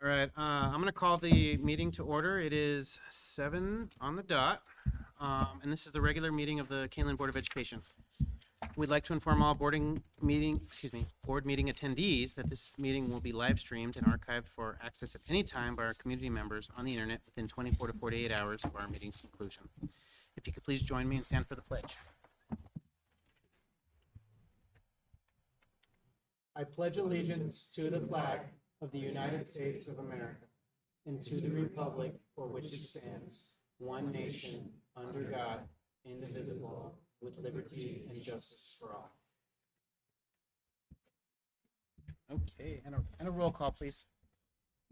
All right, I'm going to call the meeting to order. It is 7 on the dot, and this is the regular meeting of the Kaneland Board of Education. We'd like to inform all board meeting attendees that this meeting will be live streamed and archived for access at any time by our community members on the internet within 24 to 48 hours of our meeting's conclusion. If you could please join me and stand for the pledge. I pledge allegiance to the flag of the United States of America and to the republic for which it stands, one nation, under God, indivisible, with liberty and justice for all. Okay, and a roll call, please.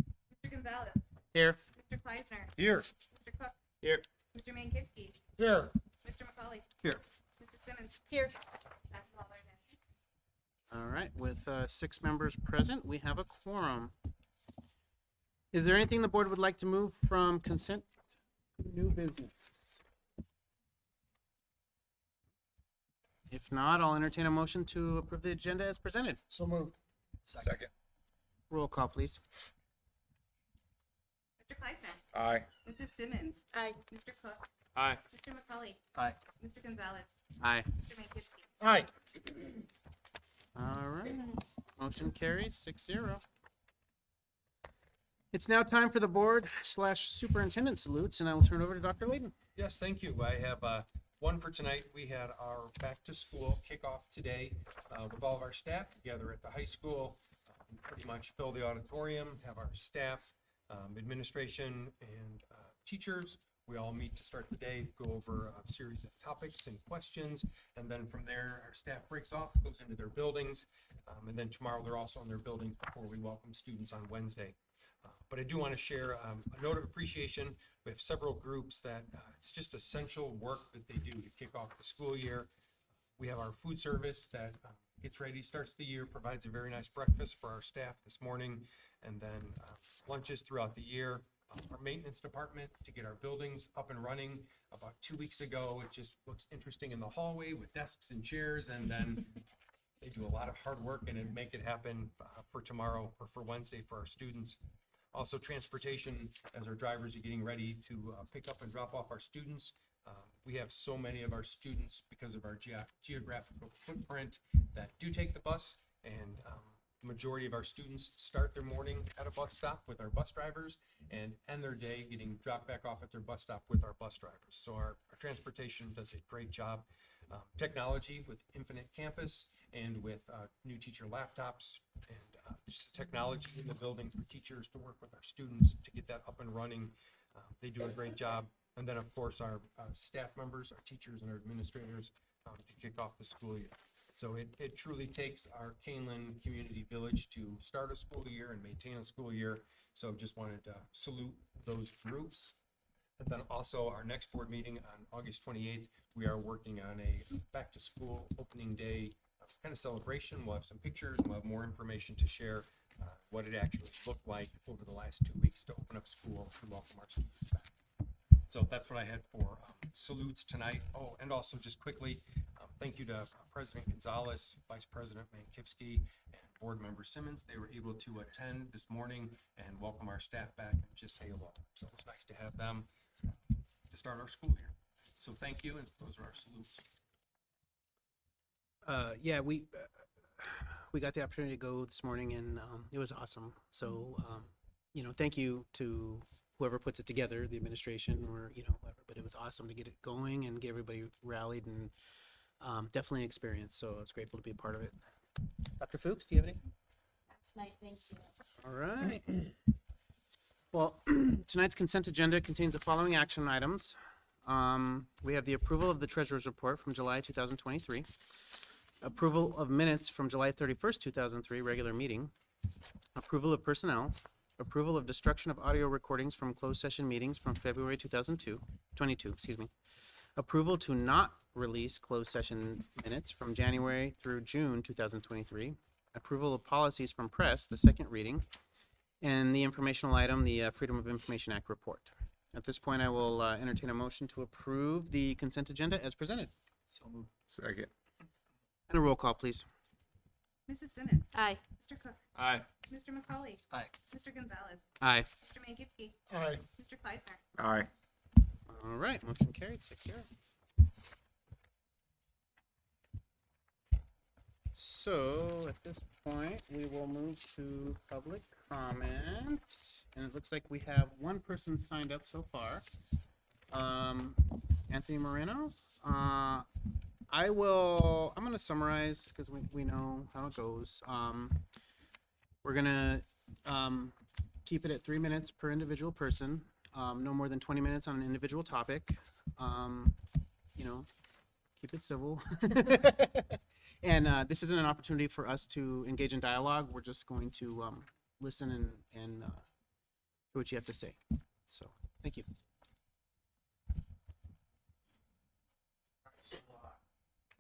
Mr. Gonzalez. Here. Mr. Kleisner. Here. Mr. Cook. Here. Mr. Mankivsky. Here. Mr. McCauley. Here. Mrs. Simmons. Here. All right, with 6 members present, we have a quorum. Is there anything the board would like to move from consent to new business? If not, I'll entertain a motion to approve the agenda as presented. So moved. Second. Roll call, please. Mr. Kleisner. Aye. Mrs. Simmons. Aye. Mr. Cook. Aye. Mr. McCauley. Aye. Mr. Gonzalez. Aye. Mr. Mankivsky. Aye. All right, motion carries 6-0. It's now time for the board/superintendent salutes, and I will turn it over to Dr. Layden. Yes, thank you. I have one for tonight. We had our back to school kickoff today with all of our staff together at the high school. Pretty much fill the auditorium, have our staff, administration, and teachers. We all meet to start the day, go over a series of topics and questions, and then from there, our staff breaks off, goes into their buildings, and then tomorrow they're also in their buildings before we welcome students on Wednesday. But I do want to share a note of appreciation. We have several groups that it's just essential work that they do to kick off the school year. We have our food service that gets ready, starts the year, provides a very nice breakfast for our staff this morning, and then lunches throughout the year. Our maintenance department to get our buildings up and running. About 2 weeks ago, it just looks interesting in the hallway with desks and chairs, and then they do a lot of hard work and make it happen for tomorrow or for Wednesday for our students. Also transportation, as our drivers are getting ready to pick up and drop off our students. We have so many of our students because of our geographical footprint that do take the bus, and the majority of our students start their morning at a bus stop with our bus drivers and end their day getting dropped back off at their bus stop with our bus drivers. So our transportation does a great job. Technology with Infinite Campus and with new teacher laptops and just technology in the building for teachers to work with our students to get that up and running. They do a great job. And then, of course, our staff members, our teachers, and our administrators to kick off the school year. So it truly takes our Kaneland Community Village to start a school year and maintain a school year. So just wanted to salute those groups. And then also our next board meeting on August 28th, we are working on a back to school opening day kind of celebration. We'll have some pictures and we'll have more information to share what it actually looked like over the last 2 weeks to open up school to welcome our students back. So that's what I had for salutes tonight. Oh, and also just quickly, thank you to President Gonzalez, Vice President Mankivsky, and Board Member Simmons. They were able to attend this morning and welcome our staff back and just say hello. So it's nice to have them to start our school year. So thank you, and those are our salutes. Yeah, we got the opportunity to go this morning, and it was awesome. So, thank you to whoever puts it together, the administration or, whoever, but it was awesome to get it going and get everybody rallied, and definitely an experience. So I was grateful to be a part of it. Dr. Fuchs, do you have any? That's nice, thank you. All right. Well, tonight's consent agenda contains the following action items. We have the approval of the treasurer's report from July 2023, approval of minutes from July 31st, 2003, regular meeting, approval of personnel, approval of destruction of audio recordings from closed session meetings from February 2022, approval to not release closed session minutes from January through June 2023, approval of policies from press, the second reading, and the informational item, the Freedom of Information Act report. At this point, I will entertain a motion to approve the consent agenda as presented. So moved. Second. And a roll call, please. Mrs. Simmons. Aye. Mr. Cook. Aye. Mr. McCauley. Aye. Mr. Gonzalez. Aye. Mr. Mankowski. Aye. Mr. Kleisner. Aye. All right, motion carried, 6-0. So at this point, we will move to public comment. And it looks like we have one person signed up so far. Anthony Moreno. I'm going to summarize because we know how it goes. We're going to keep it at 3 minutes per individual person. No more than 20 minutes on an individual topic. Keep it civil. And this isn't an opportunity for us to engage in dialogue. We're just going to listen and hear what you have to say. So, thank you.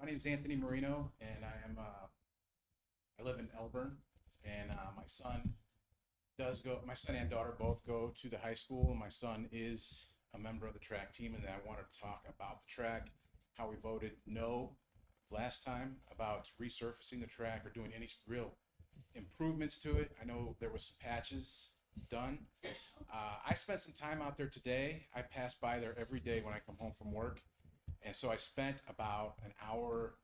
My name is Anthony Marino, and I live in Elburn, and my son and daughter both go to the high school, and my son is a member of the track team, and I wanted to talk about the track, how we voted no last time about resurfacing the track or doing any real improvements to it. I know there was some patches done. I spent some time out there today. I pass by there every day when I come home from work. And so I spent about an hour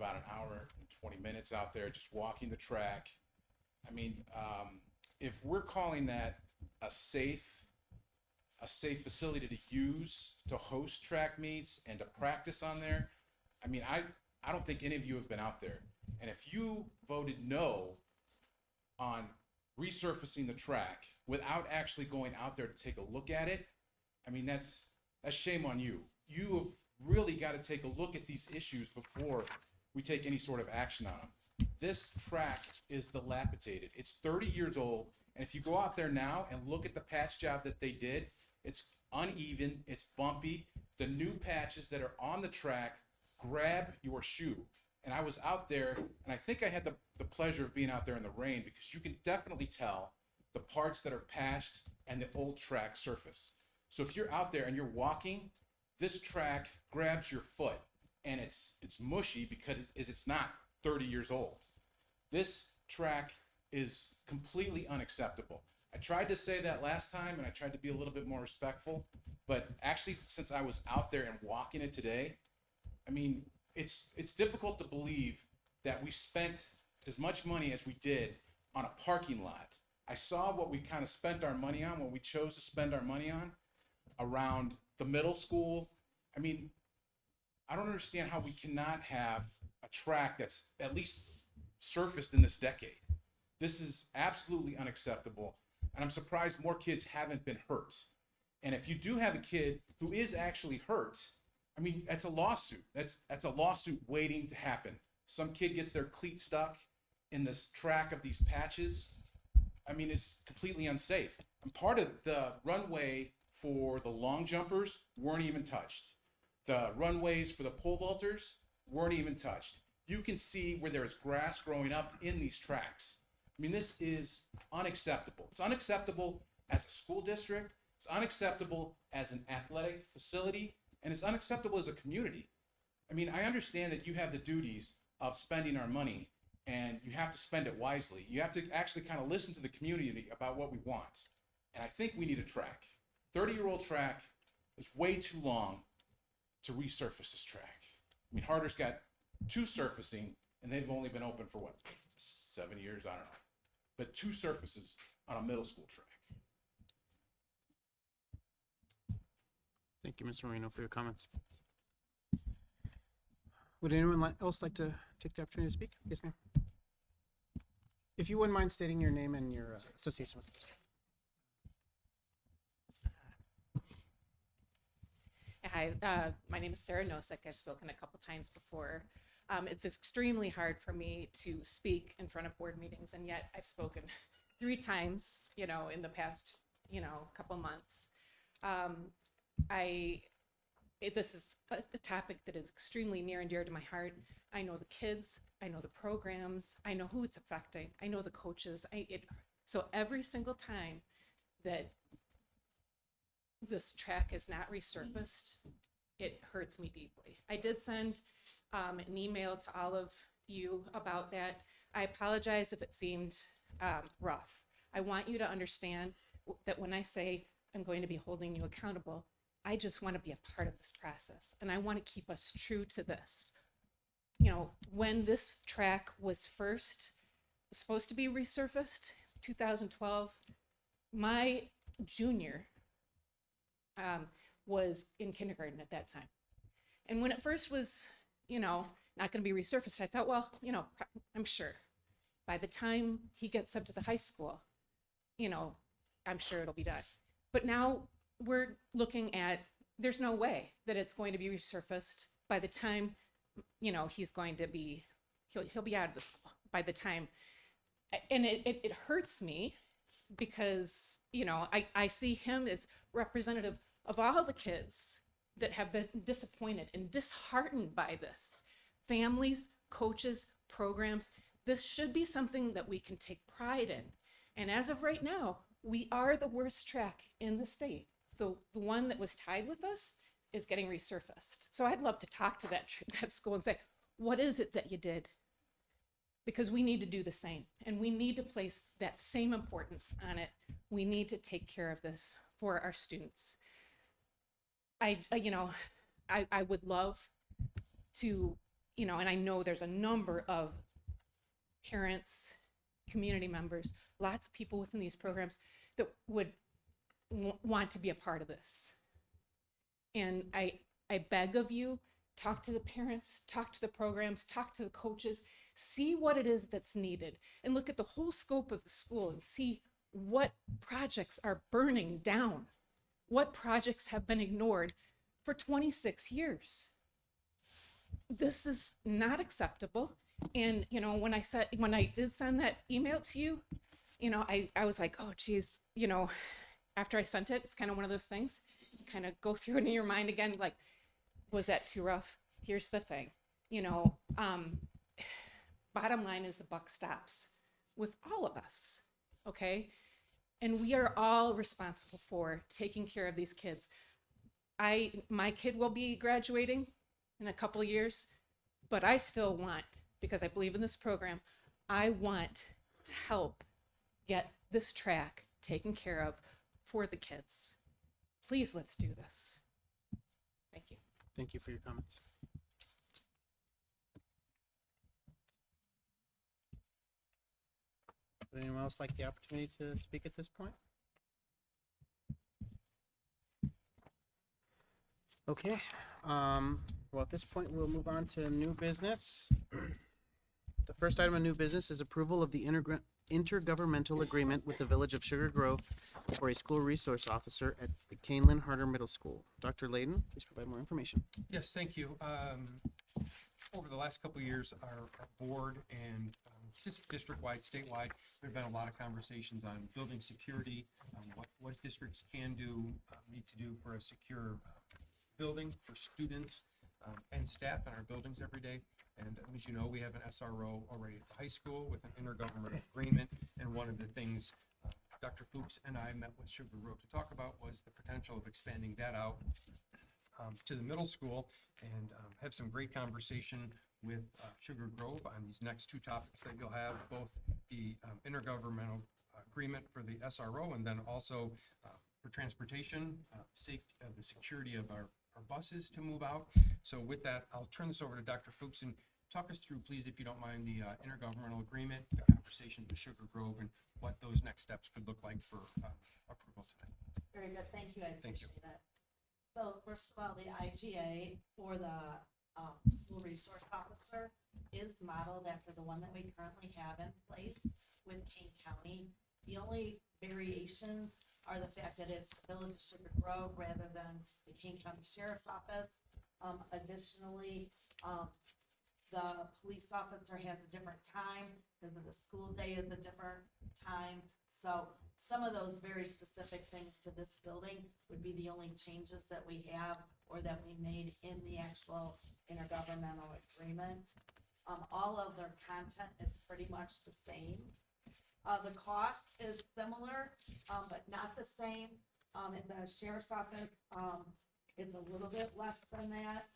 and 20 minutes out there just walking the track. I mean, if we're calling that a safe facility to use to host track meets and to practice on there, I mean, I don't think any of you have been out there. And if you voted no on resurfacing the track without actually going out there to take a look at it, I mean, that's shame on you. You have really got to take a look at these issues before we take any sort of action on them. This track is dilapidated. It's 30 years old, and if you go out there now and look at the patch job that they did, it's uneven, it's bumpy. The new patches that are on the track grab your shoe. And I was out there, and I think I had the pleasure of being out there in the rain, because you can definitely tell the parts that are patched and the old track surface. So if you're out there and you're walking, this track grabs your foot, and it's mushy because it's not 30 years old. This track is completely unacceptable. I tried to say that last time, and I tried to be a little bit more respectful, but actually, since I was out there and walking it today, I mean, it's difficult to believe that we spent as much money as we did on a parking lot. I saw what we kind of spent our money on, what we chose to spend our money on around the middle school. I mean, I don't understand how we cannot have a track that's at least surfaced in this decade. This is absolutely unacceptable, and I'm surprised more kids haven't been hurt. And if you do have a kid who is actually hurt, I mean, that's a lawsuit. That's a lawsuit waiting to happen. Some kid gets their cleat stuck in this track of these patches. I mean, it's completely unsafe. And part of the runway for the long jumpers weren't even touched. The runways for the pole vaulters weren't even touched. You can see where there's grass growing up in these tracks. I mean, this is unacceptable. It's unacceptable as a school district. It's unacceptable as an athletic facility. And it's unacceptable as a community. I mean, I understand that you have the duties of spending our money, and you have to spend it wisely. You have to actually kind of listen to the community about what we want. And I think we need a track. 30-year-old track is way too long to resurface this track. I mean, Harder's got 2 surfacing, and they've only been open for what, 7 years? I don't know. But 2 surfaces on a middle school track. Thank you, Mr. Marino, for your comments. Would anyone else like to take the opportunity to speak? Yes, ma'am. If you wouldn't mind stating your name and your association with the district. Hi, my name is Sarah Nosek. I've spoken a couple times before. It's extremely hard for me to speak in front of board meetings, and yet I've spoken 3 times, in the past, couple months. This is a topic that is extremely near and dear to my heart. I know the kids, I know the programs, I know who it's affecting, I know the coaches. So every single time that this track is not resurfaced, it hurts me deeply. I did send an email to all of you about that. I apologize if it seemed rough. I want you to understand that when I say I'm going to be holding you accountable, I just want to be a part of this process, and I want to keep us true to this. You know, when this track was first supposed to be resurfaced, 2012, my junior was in kindergarten at that time. And when it first was, you know, not going to be resurfaced, I thought, well, you know, I'm sure by the time he gets up to the high school, you know, I'm sure it'll be done. But now we're looking at, there's no way that it's going to be resurfaced by the time, you know, he's going to be, he'll be out of the school by the time. And it hurts me because, you know, I see him as representative of all the kids that have been disappointed and disheartened by this. Families, coaches, programs, this should be something that we can take pride in. And as of right now, we are the worst track in the state. The one that was tied with us is getting resurfaced. So I'd love to talk to that school and say, what is it that you did? Because we need to do the same, and we need to place that same importance on it. We need to take care of this for our students. I would love to, you know, and I know there's a number of parents, community members, lots of people within these programs that would want to be a part of this. And I beg of you, talk to the parents, talk to the programs, talk to the coaches, see what it is that's needed, and look at the whole scope of the school and see what projects are burning down, what projects have been ignored for 26 years. This is not acceptable. And, you know, when I did send that email to you, you know, I was like, oh, geez, you know, after I sent it, it's kind of one of those things, kind of go through it in your mind again, like, was that too rough? Here's the thing, you know, bottom line is the buck stops with all of us, okay? And we are all responsible for taking care of these kids. My kid will be graduating in a couple of years, but I still want, because I believe in this program, I want to help get this track taken care of for the kids. Please, let's do this. Thank you. Thank you for your comments. Would anyone else like the opportunity to speak at this point? Okay, well, at this point, we'll move on to new business. The first item of new business is approval of the intergovernmental agreement with the Village of Sugar Grove for a school resource officer at the Kaneland Harder Middle School. Dr. Layden, please provide more information. Yes, thank you. Over the last couple of years, our board and just district-wide, statewide, there have been a lot of conversations on building security, what districts can do, need to do for a secure building for students and staff in our buildings every day. And as you know, we have an SRO already at the high school with an intergovernmental agreement. And one of the things Dr. Fuchs and I met with Sugar Grove to talk about was the potential of expanding that out to the middle school, and have some great conversation with Sugar Grove on these next two topics that you'll have, both the intergovernmental agreement for the SRO, and then also for transportation, the security of our buses to move out. So with that, I'll turn this over to Dr. Fuchs and talk us through, please, if you don't mind, the intergovernmental agreement, the conversation with Sugar Grove, and what those next steps could look like for approval tonight. Very good, thank you, I Thank you. appreciate it. So first of all, the IGA for the school resource officer is modeled after the one that we currently have in place with Kane County. The only variations are the fact that it's the Village of Sugar Grove rather than the Kane County Sheriff's Office. Additionally, the police officer has a different time because of the school day is a different time. So some of those very specific things to this building would be the only changes that we have or that we made in the actual intergovernmental agreement. All of their content is pretty much the same. The cost is similar, but not the same. In the sheriff's office, it's a little bit less than that.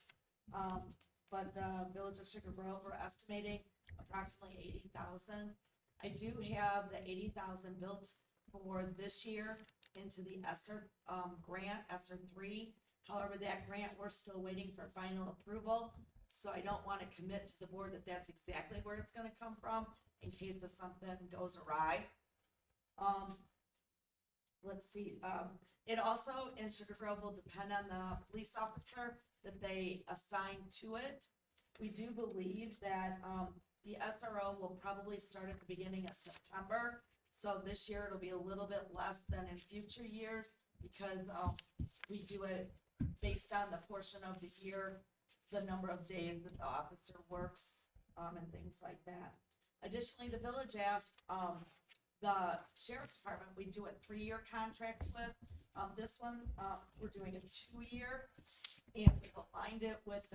but the Village of Sugar Grove, we're estimating approximately 80,000. I do have the 80,000 built for this year into the ESSER, grant, ESSER 3. However, that grant, we're still waiting for final approval. So I don't want to commit to the board that that's exactly where it's going to come from in case if something goes awry. Let's see, it also in Sugar Grove will depend on the police officer that they assign to it. We do believe that, the SRO will probably start at the beginning of September. So this year it'll be a little bit less than in future years because, we do it based on the portion of the year, the number of days that the officer works, and things like that. Additionally, the village asked, the sheriff's department, we do a 3-year contract with. This one, we're doing a 2-year, and we've aligned it with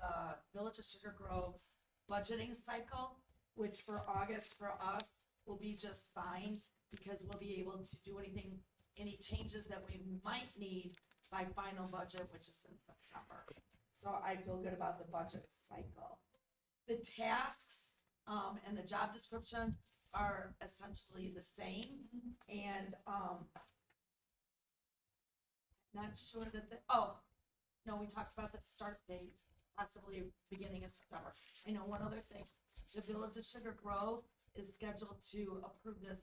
Village of Sugar Grove's budgeting cycle, which for August for us will be just fine because we'll be able to do any changes that we might need by final budget, which is in September. So I feel good about the budget cycle. The tasks, and the job description are essentially the same, and, not sure that no, we talked about the start date, possibly beginning of September. I know one other thing, the Village of Sugar Grove is scheduled to approve this,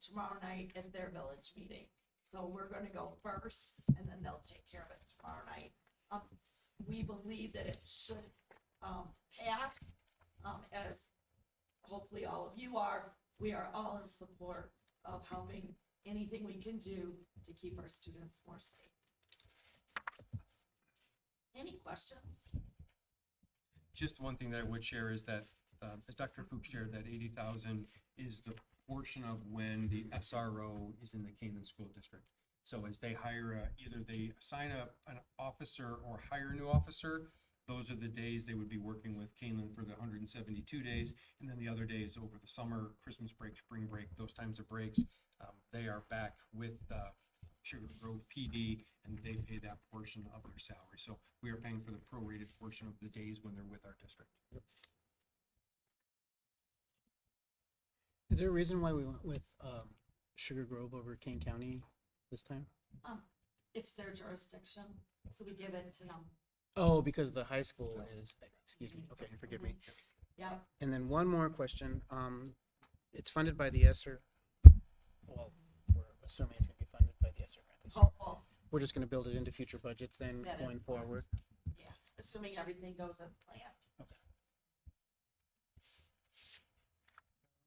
tomorrow night at their village meeting. So we're gonna go first, and then they'll take care of it tomorrow night. We believe that it should, pass, as hopefully all of you are. We are all in support of helping anything we can do to keep our students more safe. Any questions? Just one thing that I would share is that, as Dr. Fuchs shared, that 80,000 is the portion of when the SRO is in the Kaneland School District. So as they hire, either they assign an officer or hire a new officer, those are the days they would be working with Kaneland for the 172 days. And then the other days over the summer, Christmas break, spring break, those times of breaks, they are back with Sugar Grove PD, and they pay that portion of their salary. So we are paying for the prorated portion of the days when they're with our district. Is there a reason why we went with Sugar Grove over Kane County this time? It's their jurisdiction, so we give it to them. Oh, because the high school is, excuse me, okay, forgive me. Yeah, And then one more question. It's funded by the ESSER. Well, we're assuming it's gonna be funded by the ESSER grant this year. hopeful. We're just gonna build it into future budgets then That is going correct. forward. Yeah, assuming everything goes as planned. Okay.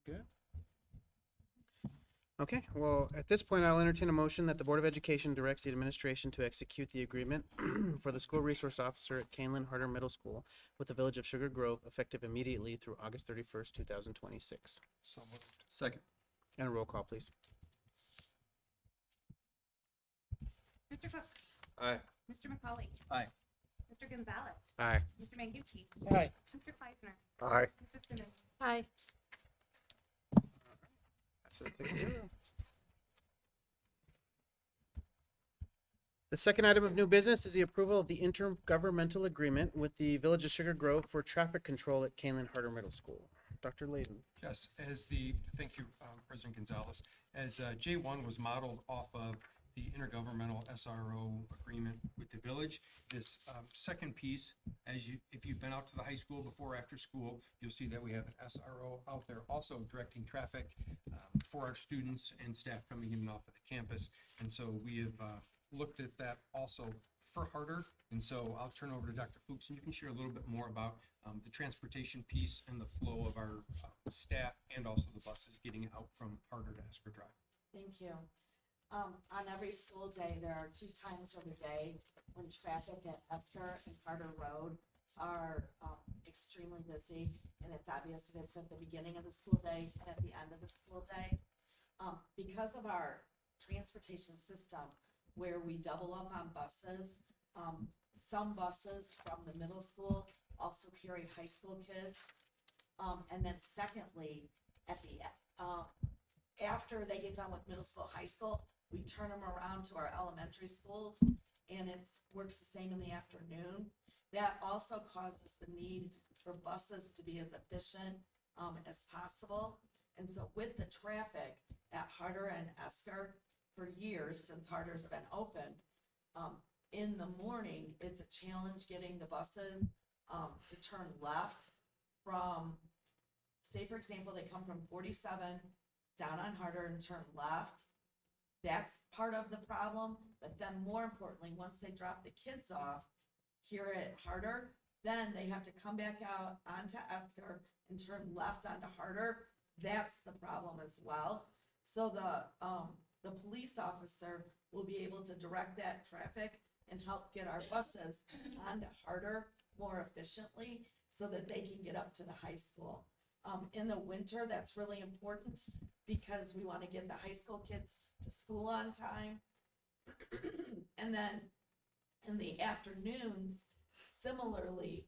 Good. Okay, well, at this point, I'll entertain a motion that the Board of Education directs the administration to execute the agreement for the school resource officer at Kaneland Harder Middle School with the Village of Sugar Grove effective immediately through August 31st, 2026. So moved. Second. And a roll call, please. Mr. Cook? Aye. Mr. McCauley? Aye. Mr. Gonzalez? Aye. Mr. Mangusky? Aye. Mr. Kleisner? Aye. Mrs. Simmons? Hi. Passes 6-0. The second item of new business is the approval of the intergovernmental agreement with the Village of Sugar Grove for traffic control at Kaneland Harder Middle School. Dr. Layden. Yes, thank you, President Gonzalez. As J1 was modeled off of the intergovernmental SRO agreement with the village, this second piece, if you've been out to the high school before or after school, you'll see that we have an SRO out there also directing traffic for our students and staff coming in and off of the campus. And so we have looked at that also for Harder. And so I'll turn over to Dr. Fuchs, and you can share a little bit more about the transportation piece and the flow of our staff and also the buses getting out from Harder to Esker Drive. Thank you. On every school day, there are 2 times of the day when traffic at Esker and Carter Road are extremely busy, and it's obvious that it's at the beginning of the school day and at the end of the school day. Because of our transportation system, where we double up on buses, some buses from the middle school also carry high school kids. And then secondly, at the after they get done with middle school, high school, we turn them around to our elementary schools, and it works the same in the afternoon. That also causes the need for buses to be as efficient as possible. And so with the traffic at Harder and Esker for years, since Harder's been open, in the morning, it's a challenge getting the buses to turn left from, say for example, they come from 47 down on Harder and turn left. That's part of the problem, but then more importantly, once they drop the kids off here at Harder, then they have to come back out onto Esker and turn left onto Harder. That's the problem as well. So the police officer will be able to direct that traffic and help get our buses onto Harder more efficiently so that they can get up to the high school. In the winter, that's really important because we want to get the high school kids to school on time. And then in the afternoons, similarly,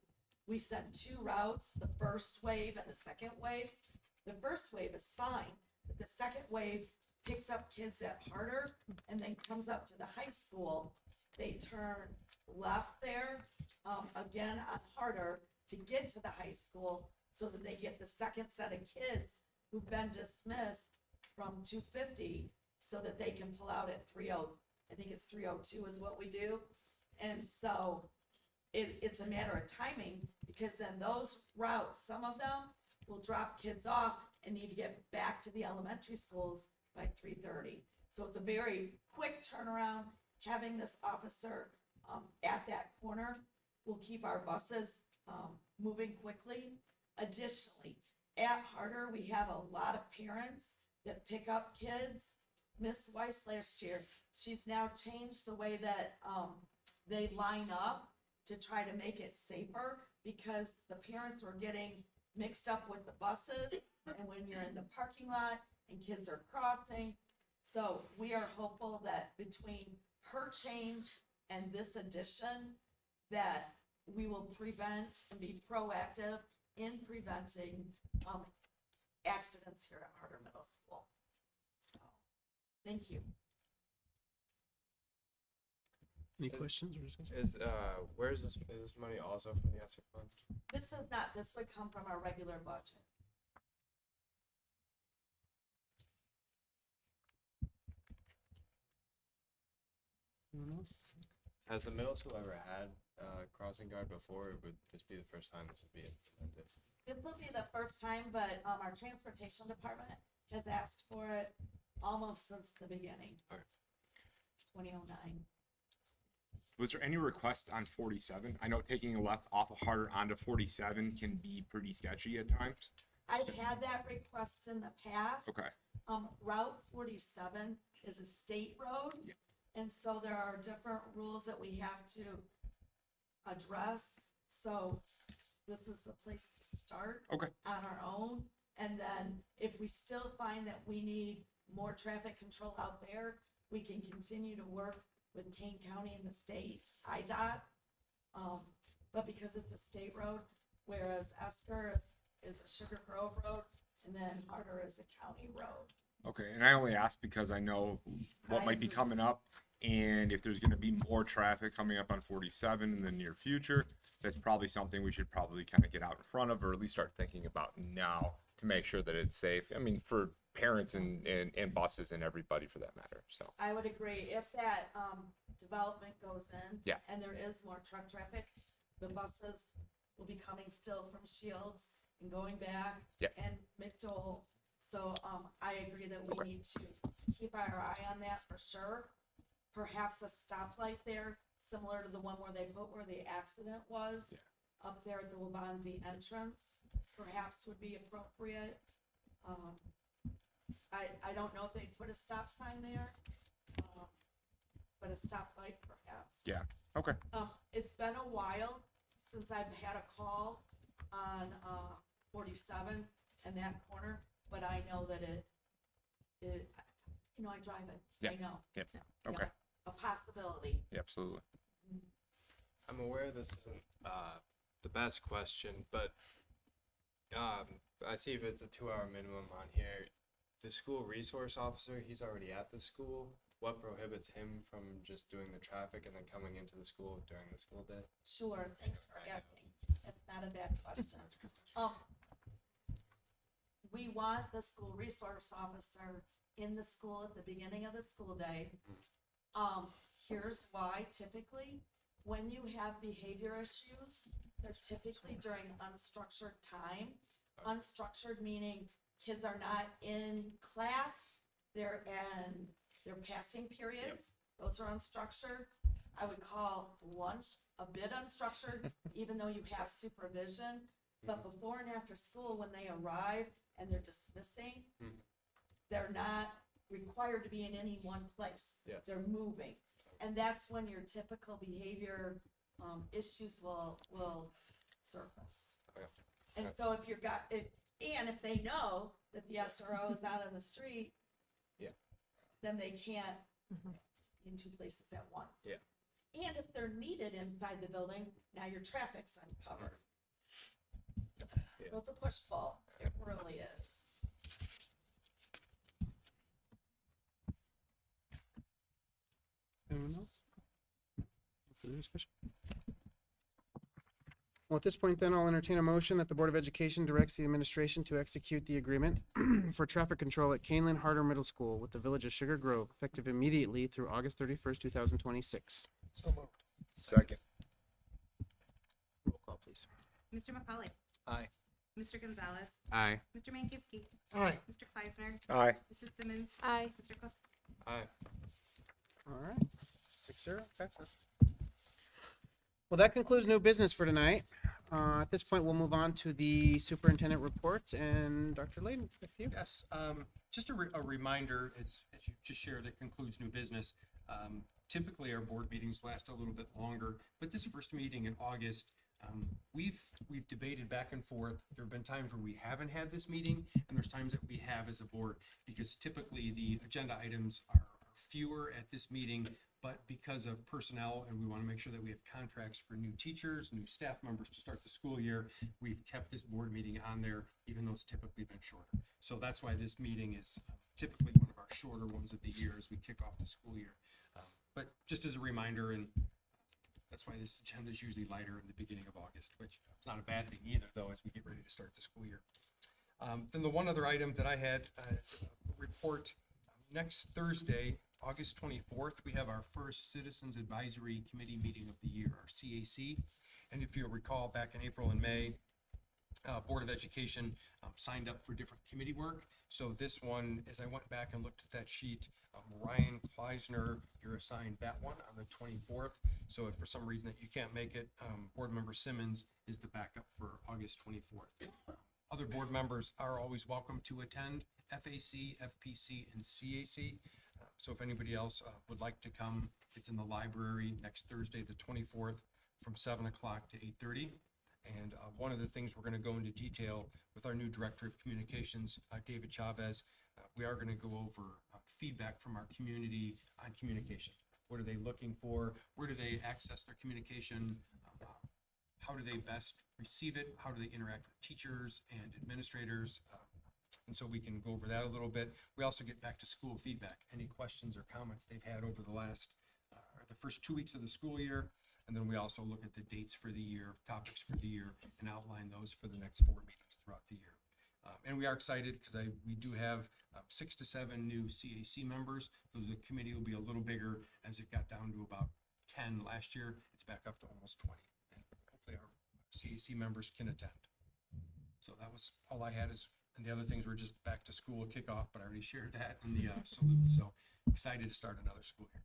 we sent 2 routes, the first wave and the second wave. The first wave is fine, but the second wave picks up kids at Harder and then comes up to the high school. They turn left there, again on Harder to get to the high school so that they get the second set of kids who've been dismissed from 250 so that they can pull out at 30, I think it's 302 is what we do. And so it's a matter of timing because then those routes, some of them will drop kids off and need to get back to the elementary schools by 3:30. So it's a very quick turnaround. Having this officer at that corner will keep our buses moving quickly. Additionally, at Harder, we have a lot of parents that pick up kids. Miss Weiss last year, she's now changed the way that they line up to try to make it safer because the parents were getting mixed up with the buses and when you're in the parking lot and kids are crossing. So we are hopeful that between her change and this addition that we will prevent and be proactive in preventing accidents here at Harder Middle School. So, thank you. Any questions or discussion? Where is this money also from the ESSER fund? This is not, this would come from our regular budget. Anyone else? Has the middle school ever had crossing guard before, or would this be the first time this would be implemented? This will be the first time, but our transportation department has asked for it almost since the beginning. Alright. 2009. Was there any requests on 47? I know taking a left off of Harder onto 47 can be pretty sketchy at times. I've had that request in the past. Okay. Route 47 is a state road. Yeah. And so there are different rules that we have to address. So this is the place to start. Okay. On our own. And then if we still find that we need more traffic control out there, we can continue to work with Kane County and the state IDOT. But because it's a state road, whereas Esker is a Sugar Grove road, and then Harder is a county road. Okay, and I only asked because I know what might be coming up, and if there's going to be more traffic coming up on 47 in the near future, that's probably something we should probably kind of get out in front of, or at least start thinking about now to make sure that it's safe. I mean, for parents and buses and everybody for that matter. So I would agree. If that development goes in, Yeah. and there is more truck traffic, the buses will be coming still from Shields and going back, Yeah. and McDowell. So I agree that we Okay. need to keep our eye on that for sure. Perhaps a stoplight there, similar to the one where they put where the accident was, Yeah. up there at the Wabanzi entrance, perhaps would be appropriate. I don't know if they put a stop sign there, but a stoplight perhaps. yeah, okay, It's been a while since I've had a call on 47 and that corner, but I know that it I drive it. Yeah. I know. Yep. You know, Okay. a possibility. yeah, absolutely. I'm aware this isn't the best question, but I see if it's a 2-hour minimum on here. The school resource officer, he's already at the school. what prohibits him from just doing the traffic and then coming into the school during the school day? Sure, thanks for asking. That's not a bad question. We want the school resource officer in the school at the beginning of the school day. Here's why typically, when you have behavior issues, they're typically during unstructured time. Unstructured meaning kids are not in class, they're passing periods. Those are unstructured. I would call lunch a bit unstructured, even though you have supervision. But before and after school, when they arrive and they're dismissing, they're not required to be in any one place. Yes. They're moving. And that's when your typical behavior issues will surface. Okay. And so if they know that the SRO is out on the street, Yeah. then they can't in two places at once. Yeah. And if they're needed inside the building, now your traffic's uncovered. So it's a push-pull. It really is. Anyone else? Further discussion? Well, at this point, then, I'll entertain a motion that the Board of Education directs the administration to execute the agreement for traffic control at Kaneland Harder Middle School with the Village of Sugar Grove, effective immediately through August 31st, 2026. So moved. Second. Roll call, please. Mr. McCauley. Aye. Mr. Gonzalez. Aye. Mr. Mankowski. Aye. Mr. Kleisner. Aye. Mrs. Simmons. Aye. Mr. Cook. Aye. All right, 6-0, passes. Well, that concludes new business for tonight. At this point, we'll move on to the superintendent reports, and Dr. Layden, with you. Yes, just a reminder, as you just shared, that concludes new business. Typically, our board meetings last a little bit longer, but this first meeting in August, we've debated back and forth. There have been times where we haven't had this meeting, and there's times that we have as a board, because typically the agenda items are fewer at this meeting, but because of personnel, and we want to make sure that we have contracts for new teachers, new staff members to start the school year, we've kept this board meeting on there, even though it's typically been shorter. So that's why this meeting is typically one of our shorter ones of the year as we kick off the school year. But just as a reminder, and that's why this agenda is usually lighter in the beginning of August, which is not a bad thing either, though, as we get ready to start the school year. Then the one other item that I had is a report. Next Thursday, August 24th, we have our first Citizens Advisory Committee meeting of the year, our CAC. And if you'll recall, back in April and May, Board of Education signed up for different committee work. So this one, as I went back and looked at that sheet, Ryan Kleisner, you're assigned that one on the 24th. So if for some reason that you can't make it, Board Member Simmons is the backup for August 24th. Other board members are always welcome to attend FAC, FPC, and CAC. So if anybody else would like to come, it's in the library next Thursday, the 24th, from 7 o'clock to 8:30. And one of the things we're going to go into detail with our new Director of Communications, David Chavez, we are going to go over feedback from our community on communication. What are they looking for? Where do they access their communication? How do they best receive it? How do they interact with teachers and administrators? And so we can go over that a little bit. We also get back to school feedback, any questions or comments they've had over the first 2 weeks of the school year. And then we also look at the dates for the year, topics for the year, and outline those for the next 4 meetings throughout the year. And we are excited because we do have 6 to 7 new CAC members. So the committee will be a little bigger as it got down to about 10 last year. It's back up to almost 20. And hopefully our CAC members can attend. So that was all I had. And the other things were just back to school kickoff, but I already shared that in the salute. So excited to start another school year.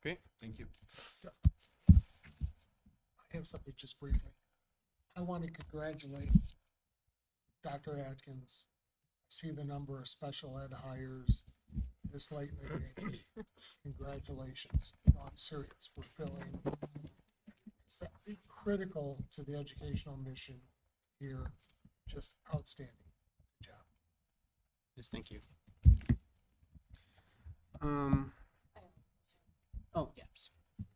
Great. Thank you. I have something just briefly. I want to congratulate Dr. Atkins. I see the number of special ed hires this late in the game. Congratulations. No, I'm serious. We're filling. It's critical to the educational mission here. Just outstanding. Good job. Yes, thank you. Oh, yes.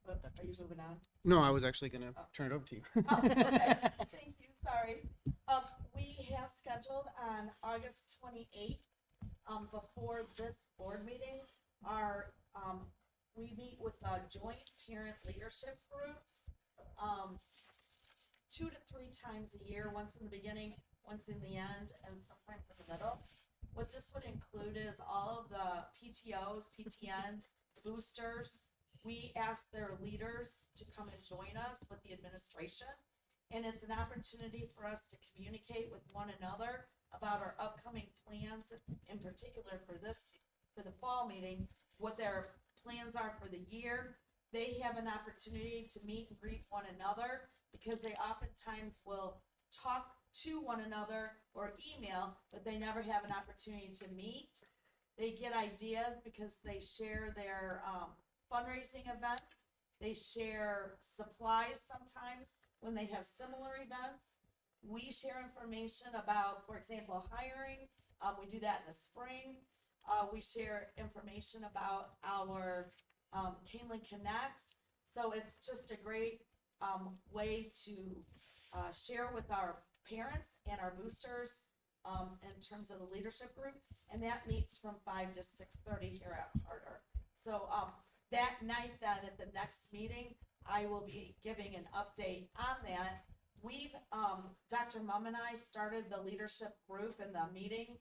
Are you moving on? No, I was actually going to turn it over to you. Oh, okay. Thank you, sorry. We have scheduled on August 28th, before this board meeting, our we meet with joint parent leadership groups, 2 to 3 times a year, once in the beginning, once in the end, and sometimes in the middle. What this would include is all of the PTOs, PTNs, boosters. We ask their leaders to come and join us with the administration. And it's an opportunity for us to communicate with one another about our upcoming plans, in particular for the fall meeting, what their plans are for the year. They have an opportunity to meet and greet one another because they oftentimes will talk to one another or email, but they never have an opportunity to meet. They get ideas because they share their fundraising events. They share supplies sometimes when they have similar events. We share information about, for example, hiring. We do that in the spring. We share information about our Kaneland Connects. So it's just a great way to share with our parents and our boosters in terms of the leadership group. And that meets from 5 to 6:30 here at Harder. So that night then at the next meeting, I will be giving an update on that. We've, Dr. Mum and I started the leadership group in the meetings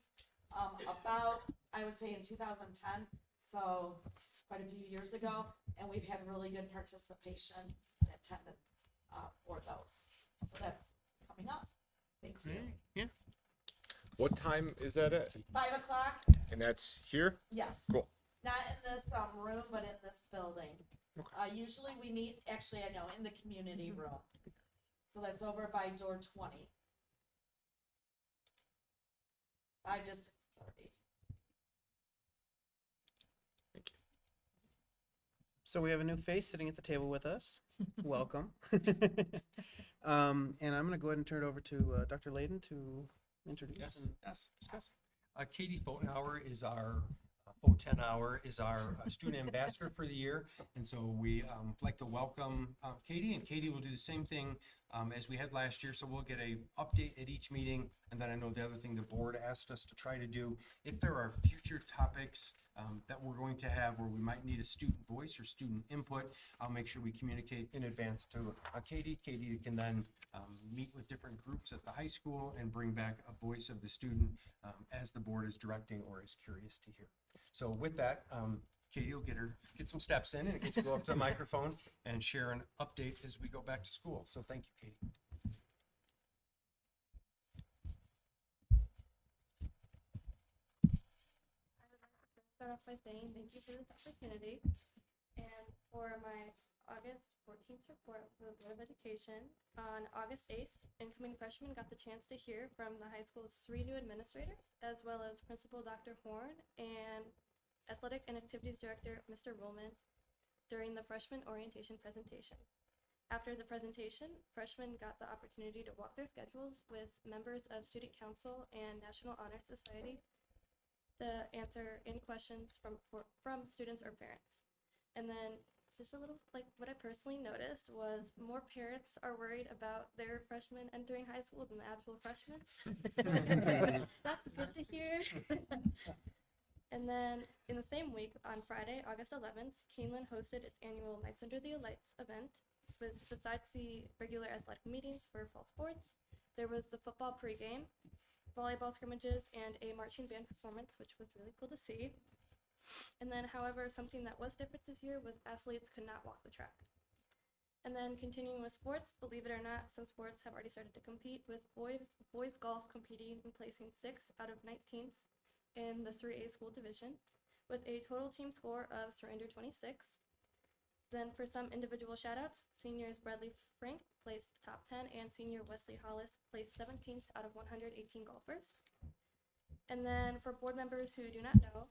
about, I would say in 2010, so quite a few years ago, and we've had really good participation and attendance for those. So that's coming up. Thank you. Yeah. What time is that at? 5 o'clock? And that's here? Yes. Cool. Not in this room, but in this building. Usually we meet, actually, I know, in the community room. So that's over by door 20. 5 to 6:30. So we have a new face sitting at the table with us. Welcome. And I'm going to go ahead and turn it over to Dr. Layden to introduce and discuss. Katie Fotenhauer is our Fotenhauer is our student ambassador for the year, and so we like to welcome Katie, and Katie will do the same thing as we had last year. So we'll get a update at each meeting, and then I know the other thing the board asked us to try to do, if there are future topics that we're going to have where we might need a student voice or student input, I'll make sure we communicate in advance to Katie. Katie can then meet with different groups at the high school and bring back a voice of the student as the board is directing or is curious to hear. So with that, Katie will get some steps in and get to go up to the microphone and share an update as we go back to school. So thank you, Katie. I would like to start off by saying thank you for this opportunity. And for my August 14th report for the Board of Education, on August 8th, incoming freshmen got the chance to hear from the high school's 3 new administrators, as well as Principal Dr. Horn and Athletic and Activities Director Mr. Rollman during the freshman orientation presentation. After the presentation, freshmen got the opportunity to walk their schedules with members of Student Council and National Honor Society to answer any questions from students or parents. And then just a little, like, what I personally noticed was more parents are worried about their freshmen entering high school than the actual freshmen. That's good to hear. And then in the same week, on Friday, August 11th, Kaneland hosted its annual Nights Under the Lights event. Besides the regular athletic meetings for fall sports, there was the football pregame, volleyball scrimmages, and a marching band performance, which was really cool to see. And then, however, something that was different this year was athletes could not walk the track. And then continuing with sports, believe it or not, some sports have already started to compete, with boys golf competing and placing 6th out of 19th in the 3A school division, with a total team score of 326. Then for some individual shoutouts, seniors Bradley Frank placed top 10, and senior Wesley Hollis placed 17th out of 118 golfers. And then for board members who do not know,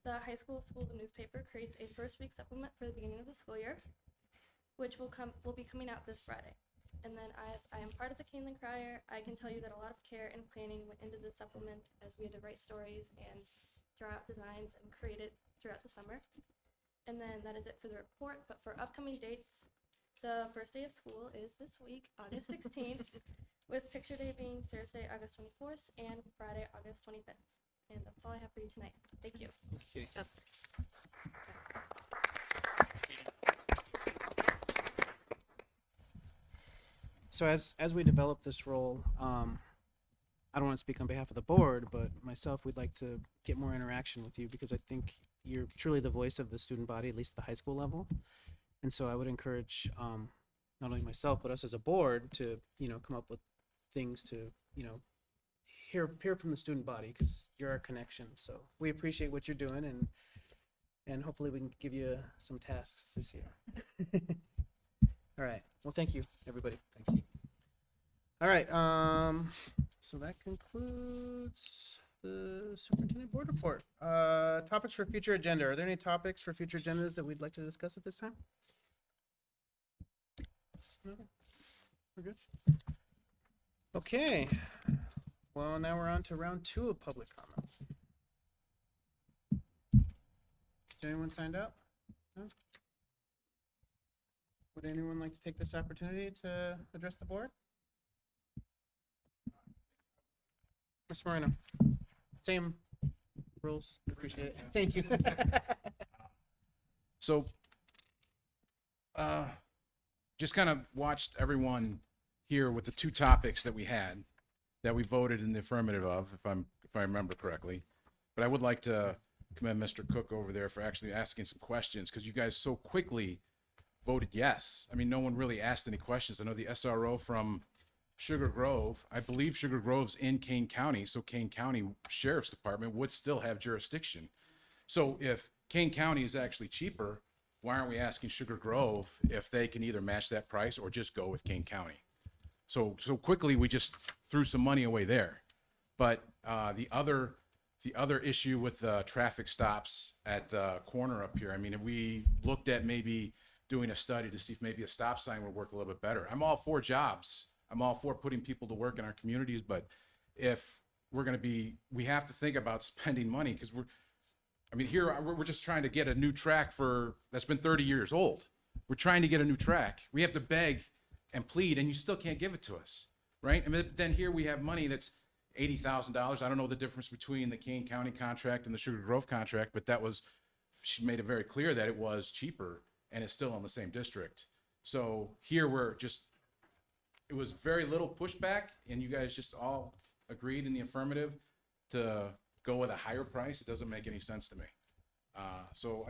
the high school newspaper creates a first week supplement for the beginning of the school year, which will be coming out this Friday. And then as I am part of the Kaneland Crier, I can tell you that a lot of care and planning went into the supplement, as we had to write stories and draw out designs and create it throughout the summer. And then that is it for the report. But for upcoming dates, the first day of school is this week, August 16th, with picture day being Thursday, August 24th, and Friday, August 25th. And that's all I have for you tonight. Thank you. Okay. So as we develop this role, I don't want to speak on behalf of the board, but myself, we'd like to get more interaction with you because I think you're truly the voice of the student body, at least at the high school level. And so I would encourage not only myself but us as a board to come up with things to hear from the student body because you're our connection. So we appreciate what you're doing and hopefully we can give you some tasks this year. All right. Well, thank you, everybody. Thanks. All right. So that concludes the superintendent board report. Topics for future agenda. Are there any topics for future agendas that we'd like to discuss at this time? No? We're good. Okay. Well, now we're on to round 2 of public comments. Did anyone signed up? No? Would anyone like to take this opportunity to address the board? Mr. Moreno, same rules. Appreciate it. Thank you. So, just kind of watched everyone here with the 2 topics that we had, that we voted in the affirmative of, if I remember correctly. But I would like to commend Mr. Cook over there for actually asking some questions, because you guys so quickly voted yes. I mean, no one really asked any questions. I know the SRO from Sugar Grove, I believe Sugar Grove's in Kane County, so Kane County Sheriff's Department would still have jurisdiction. So if Kane County is actually cheaper, why aren't we asking Sugar Grove if they can either match that price or just go with Kane County? So quickly we just threw some money away there. But the other issue with the traffic stops at the corner up here, I mean, if we looked at maybe doing a study to see if maybe a stop sign would work a little bit better. I'm all for jobs. I'm all for putting people to work in our communities, but if we're going to we have to think about spending money, because we're just trying to get a new track that's been 30 years old. We're trying to get a new track. We have to beg and plead, and you still can't give it to us, right? I mean, then here we have money that's $80,000. I don't know the difference between the Kane County contract and the Sugar Grove contract, but she made it very clear that it was cheaper and it's still in the same district. So here it was very little pushback, and you guys just all agreed in the affirmative to go with a higher price. It doesn't make any sense to me. So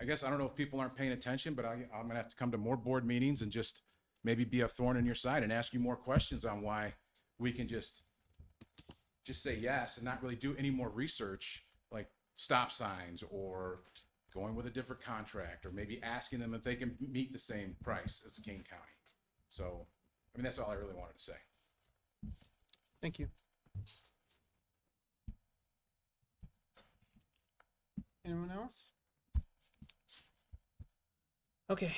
I guess I don't know if people aren't paying attention, but I'm gonna have to come to more board meetings and just maybe be a thorn in your side and ask you more questions on why we can just say yes and not really do any more research, like stop signs or going with a different contract, or maybe asking them if they can meet the same price as Kane County. So, I mean, that's all I really wanted to say. Thank you. Anyone else? Okay.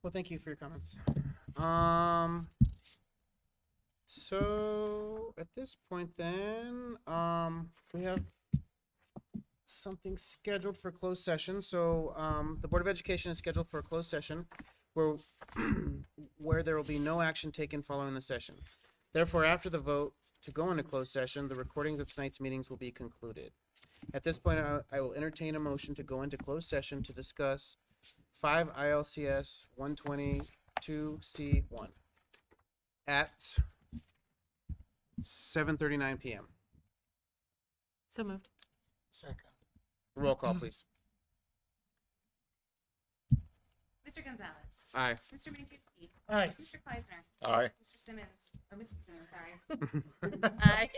Well, thank you for your comments. So at this point then, we have something scheduled for closed session. So the Board of Education is scheduled for a closed session where there will be no action taken following the session. Therefore, after the vote to go into closed session, the recordings of tonight's meetings will be concluded. At this point, I will entertain a motion to go into closed session to discuss 5 ILCS 122C1 at 7:39 p.m. So moved. Second. Roll call, please. Mr. Gonzalez. Aye. Mr. Mankowski. Aye. Mr. Kleisner. Aye. Mr. Simmons, or Mrs. Simmons, sorry. Aye.